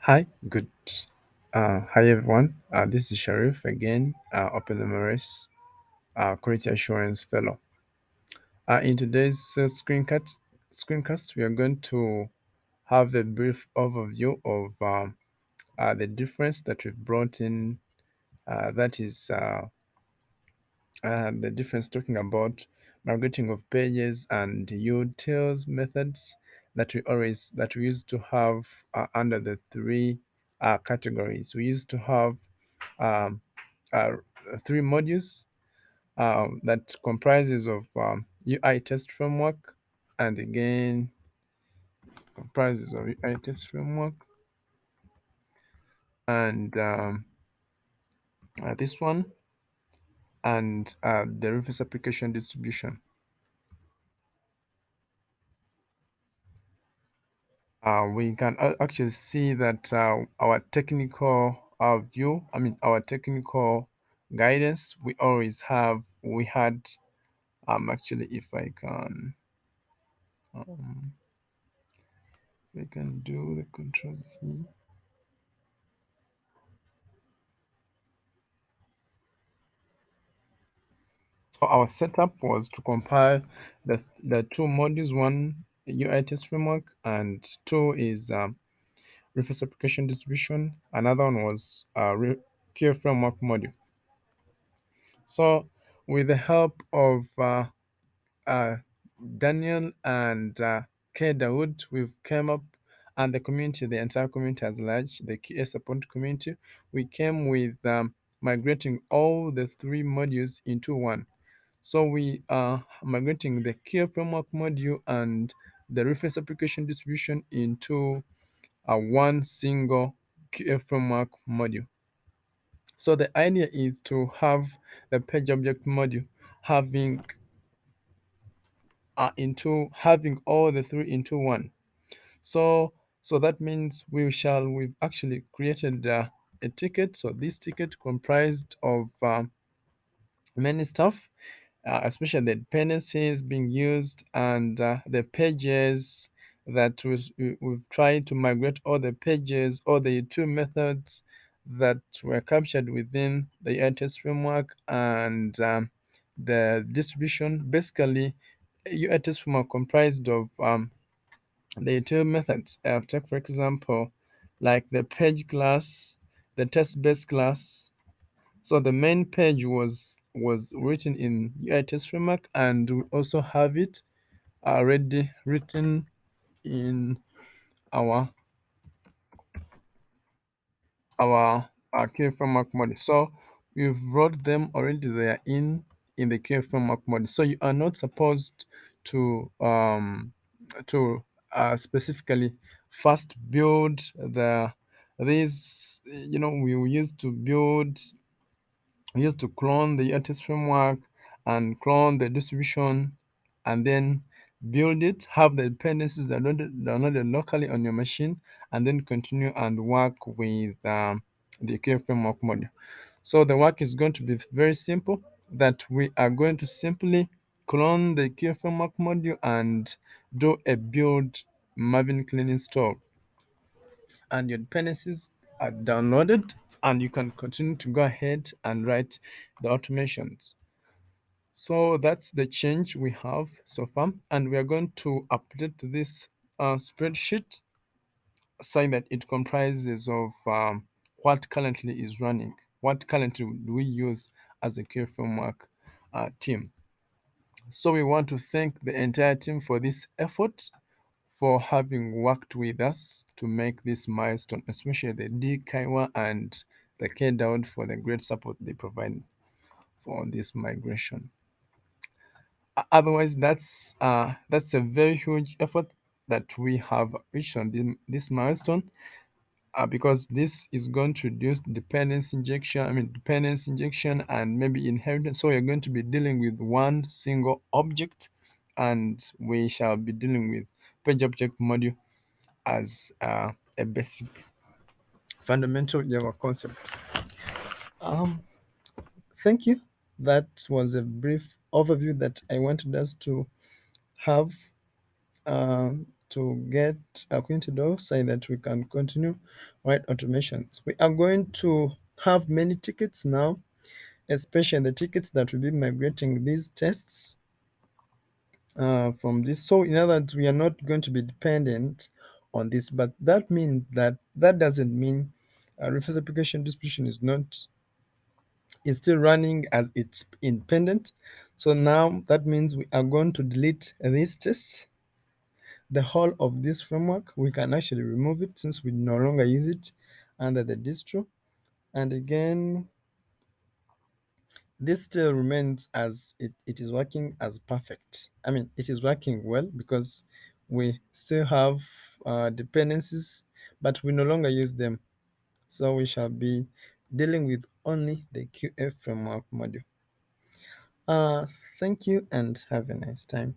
Hi, good. Hi everyone. This is Sharif again, openmrs Quality Assurance Fellow. In today's screencast, we are going to have a brief overview of the difference that we've brought in. That is the difference talking about migrating of pages and utils methods that we used to have under the three categories. We used to have um, uh, three modules that comprises of UI test framework, and again comprises of UI test framework, and this one, and the reference application distribution. We can actually see that our technical view, our technical guidance, we had, actually, um, if I can do the control Z. So our setup was to compile the two modules, one UI test framework, and two is reference application distribution. Another one was Q framework module. So with the help of uh, Daniel and K. Dawood, we've came up, and the community, the entire community as large, the QA support community, we came with migrating all the three modules into one. So we are migrating the QA framework module and the reference application distribution into one single QA framework module. So the idea is to have the page object module having into having all the three into one. So that means we've actually created a ticket. So this ticket comprised of many stuff, especially the dependencies being used and the pages we've tried to migrate all the pages, all the two methods that were captured within the UI-test framework, and the distribution. Basically, UI-test framework comprised of the two methods. Take for example, like the page class, the test-based class. So the main page was written in UI test framework, and we also have it already written in our our Q framework module. So we've wrote them already there in the Q framework module. So you are not supposed to specifically first build these. We used to clone the artist framework and clone the distribution, and then build it, have the dependencies downloaded locally on your machine, and then continue and work with the Q framework module. So the work is going to be very simple, that we are going to simply clone the Q framework module and do a build Maven clean install, and your dependencies are downloaded, and you can continue to go ahead and write the automations. So that's the change we have so far, and we are going to update this spreadsheet so that it comprises of what currently is running, what currently do we use as a Q framework team. So we want to thank the entire team for this effort, for having worked with us to make this milestone, especially the D Kaiwa and the K Daud for the great support they provide for this migration. Otherwise, that's a very huge effort that we have reached on this milestone, because this is going to reduce dependency injection and maybe inheritance. So we're going to be dealing with one single object, and we shall be dealing with page object module as a basic fundamental Java concept. Um, Thank you. That was a brief overview that I wanted us to have. to get acquainted of so that we can continue write automations. We are going to have many tickets now, especially the tickets that will be migrating these tests from this. So in other words, we are not going to be dependent on this, but that doesn't mean reference application distribution is still running as it's independent. So now that means we are going to delete these tests. The whole of this framework, we can actually remove it since we no longer use it under the distro. And again, this still remains as it is working as perfect. I mean, it is working well because we still have dependencies, but we no longer use them. So we shall be dealing with only the QF framework module. Uh, Thank you and have a nice time.